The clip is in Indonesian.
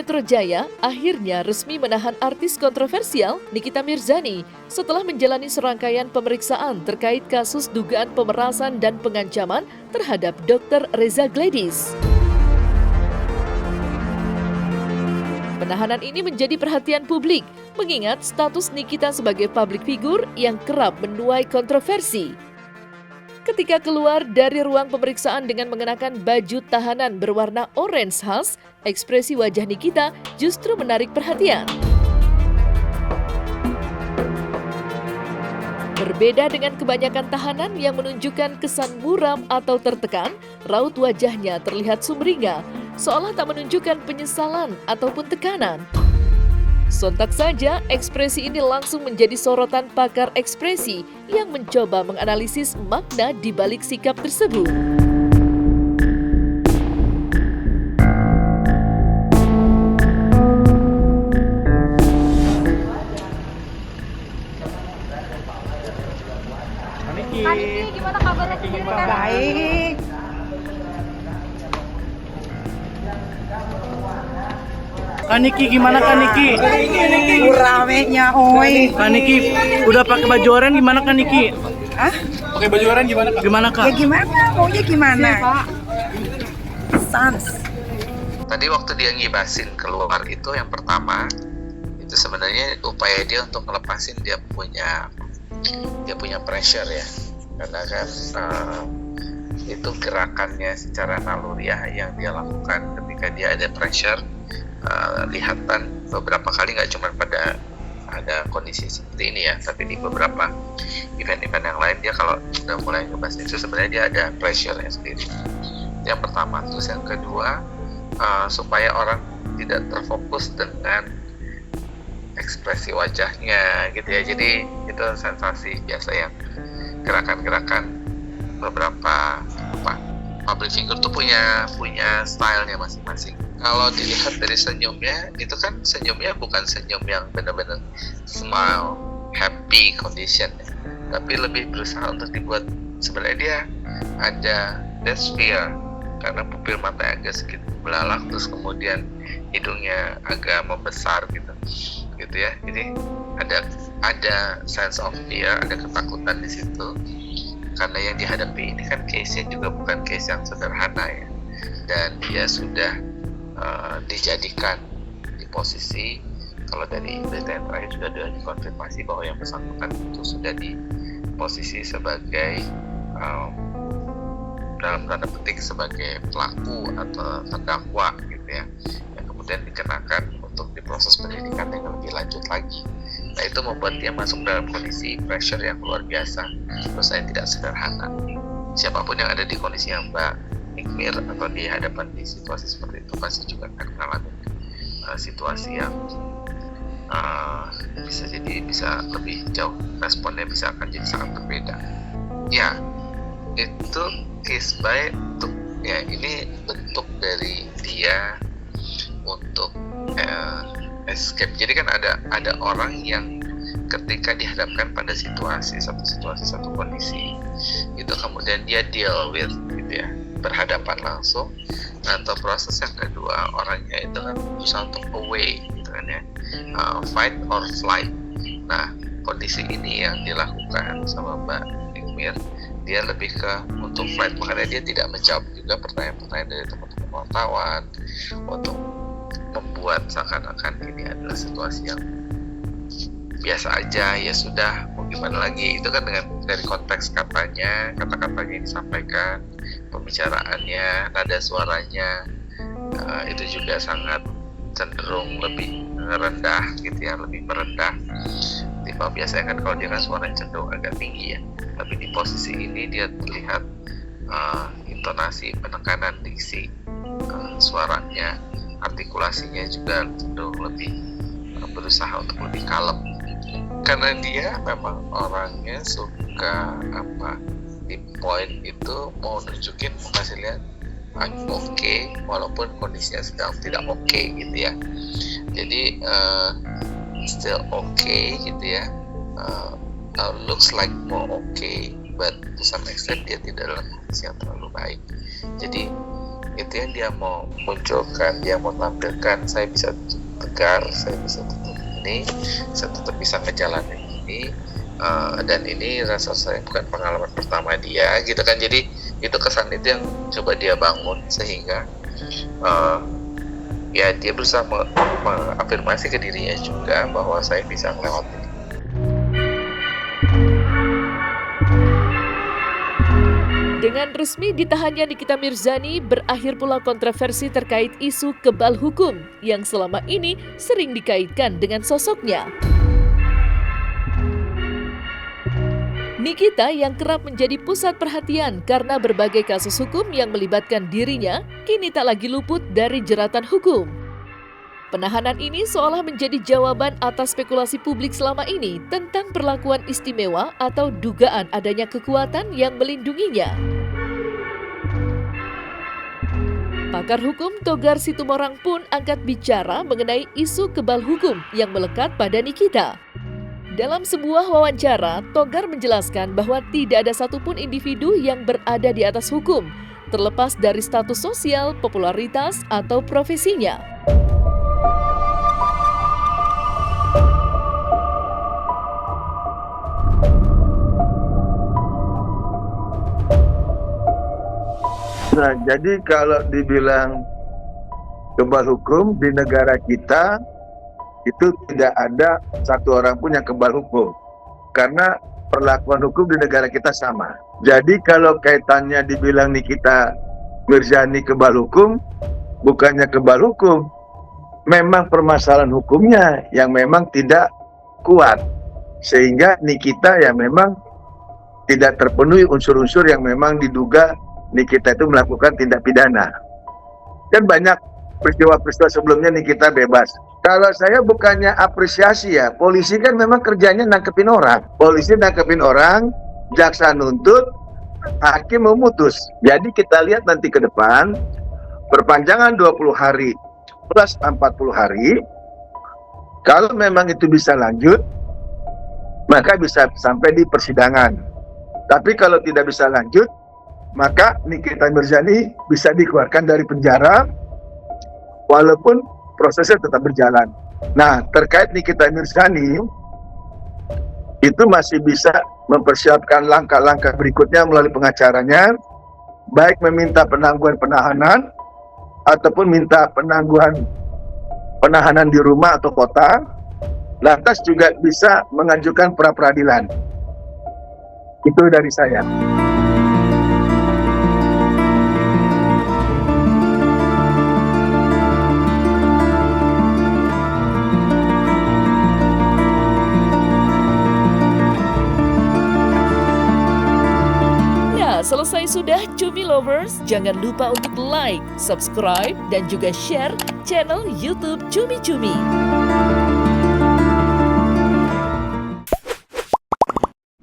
Metro Jaya akhirnya resmi menahan artis kontroversial Nikita Mirzani setelah menjalani serangkaian pemeriksaan terkait kasus dugaan pemerasan dan pengancaman terhadap Dr. Reza Gladys. Penahanan ini menjadi perhatian publik, mengingat status Nikita sebagai publik figur yang kerap menuai kontroversi. Ketika keluar dari ruang pemeriksaan dengan mengenakan baju tahanan berwarna orange khas, ekspresi wajah Nikita justru menarik perhatian. Berbeda dengan kebanyakan tahanan yang menunjukkan kesan muram atau tertekan, raut wajahnya terlihat sumringah, seolah tak menunjukkan penyesalan ataupun tekanan. Sontak saja, ekspresi ini langsung menjadi sorotan pakar ekspresi yang mencoba menganalisis makna di balik sikap tersebut. Kak Niki, gimana kabarnya sendiri? Baik. Kak Niki gimana Kak Niki? Ramenya oi. Kak Niki udah pakai baju oranye gimana Kak Niki? Hah? Pakai baju oranye gimana Kak? Gimana Ya Kak? gimana? Maunya gimana? Sans. Tadi waktu dia ngibasin keluar itu yang pertama itu sebenarnya upaya dia untuk ngelepasin dia punya pressure ya, karena kan itu gerakannya secara naluriah yang dia lakukan ketika dia ada pressure. Lihatan beberapa kali, nggak cuma pada ada kondisi seperti ini ya, tapi di beberapa event-event yang lain dia kalau udah mulai ngebahas itu sebenarnya dia ada pressure-nya sendiri. Yang pertama. Terus yang kedua, supaya orang tidak terfokus dengan ekspresi wajahnya gitu ya, jadi itu sensasi biasa yang gerakan-gerakan beberapa public figure tuh punya stylenya masing-masing. Kalau dilihat dari senyumnya, itu kan senyumnya bukan senyum yang benar-benar smile, happy condition, tapi lebih berusaha untuk dibuat sebenarnya dia ada sphere karena pupil mata agak sedikit belalak, terus kemudian hidungnya agak membesar gitu ya. Jadi ada sense of fear, ada ketakutan di situ karena yang dihadapi ini kan case-nya juga bukan case yang sederhana ya, dan dia sudah dijadikan di posisi, kalau dari berita yang terakhir sudah dikonfirmasi bahwa yang bersangkutan itu sudah di posisi sebagai dalam tanda petik sebagai pelaku atau terdakwa gitu ya, yang kemudian dikenakan untuk diproses pendidikan yang lebih lanjut lagi. Nah, itu membuat dia masuk dalam kondisi pressure yang luar biasa, menurut saya tidak sederhana. Siapapun yang ada di kondisi yang Mbak Nikmir atau di hadapan di situasi seperti itu pasti juga akan mengalami situasi yang bisa lebih jauh, responnya bisa akan jadi sangat berbeda. Ya, itu case by untuk ya, ini bentuk dari dia untuk escape. Jadi kan ada orang yang ketika dihadapkan pada satu kondisi itu kemudian dia deal with gitu ya, berhadapan langsung. Nah, atau proses yang kedua, orangnya itu kan berusaha untuk away gitu kan ya, fight or flight. Nah, kondisi ini yang dilakukan sama Mbak Nikmir, dia lebih ke untuk flight, makanya dia tidak menjawab juga pertanyaan-pertanyaan dari teman-teman wartawan untuk membuat seakan-akan ini adalah situasi yang biasa aja, ya sudah, mau gimana lagi. Itu kan dari konteks katanya, kata-katanya yang disampaikan, pembicaraannya, nada suaranya, itu juga sangat cenderung lebih rendah gitu ya, lebih merendah. Tiba biasanya kan kalau dia kan suaranya cenderung agak tinggi ya, tapi di posisi ini dia terlihat intonasi, penekanan diksi suaranya, artikulasinya juga cenderung lebih berusaha untuk lebih kalem, karena dia memang orangnya suka di poin itu mau nunjukin, mau kasih lihat I'm okay walaupun kondisinya sedang tidak okay gitu ya. Jadi still okay gitu ya, looks like more okay, but to some extent dia tidak dalam kondisi yang terlalu baik. Jadi itu yang dia mau munculkan, dia mau tampilkan. Saya bisa tegar, saya bisa tetap ini, saya tetap bisa ngejalanin ini, dan ini rasa saya bukan pengalaman pertama dia gitu kan. Jadi itu kesan itu yang coba dia bangun, sehingga ya dia berusaha mengafirmasi ke dirinya juga bahwa saya bisa melewati. Dengan resmi ditahannya Nikita Mirzani, berakhir pula kontroversi terkait isu kebal hukum yang selama ini sering dikaitkan dengan sosoknya. Nikita yang kerap menjadi pusat perhatian karena berbagai kasus hukum yang melibatkan dirinya, kini tak lagi luput dari jeratan hukum. Penahanan ini seolah menjadi jawaban atas spekulasi publik selama ini tentang perlakuan istimewa atau dugaan adanya kekuatan yang melindunginya. Pakar hukum Togar Situmorang pun angkat bicara mengenai isu kebal hukum yang melekat pada Nikita. Dalam sebuah wawancara, Togar menjelaskan bahwa tidak ada satupun individu yang berada di atas hukum, terlepas dari status sosial, popularitas, atau profesinya. Nah, jadi kalau dibilang kebal hukum di negara kita, itu tidak ada satu orang pun yang kebal hukum. Karena perlakuan hukum di negara kita sama. Jadi kalau kaitannya dibilang Nikita Mirzani kebal hukum, bukannya kebal hukum. Memang permasalahan hukumnya yang memang tidak kuat. Sehingga Nikita ya memang tidak terpenuhi unsur-unsur yang memang diduga Nikita itu melakukan tindak pidana. Dan banyak peristiwa-peristiwa sebelumnya Nikita bebas. Kalau saya bukannya apresiasi ya, polisi kan memang kerjanya nangkepin orang. Polisi nangkepin orang, jaksa nuntut, hakim memutus. Jadi kita lihat nanti ke depan, perpanjangan 20 hari plus 40 hari, kalau memang itu bisa lanjut, maka bisa sampai di persidangan. Tapi kalau tidak bisa lanjut, maka Nikita Mirzani bisa dikeluarkan dari penjara walaupun prosesnya tetap berjalan. Nah, terkait Nikita Mirzani itu masih bisa mempersiapkan langkah-langkah berikutnya melalui pengacaranya, baik meminta penangguhan penahanan ataupun minta penahanan di rumah atau kota. Lantas juga bisa mengajukan pra peradilan. Itu dari saya. Selesai sudah Cumi Lovers, jangan lupa untuk like, subscribe, dan juga share channel YouTube Cumi Cumi.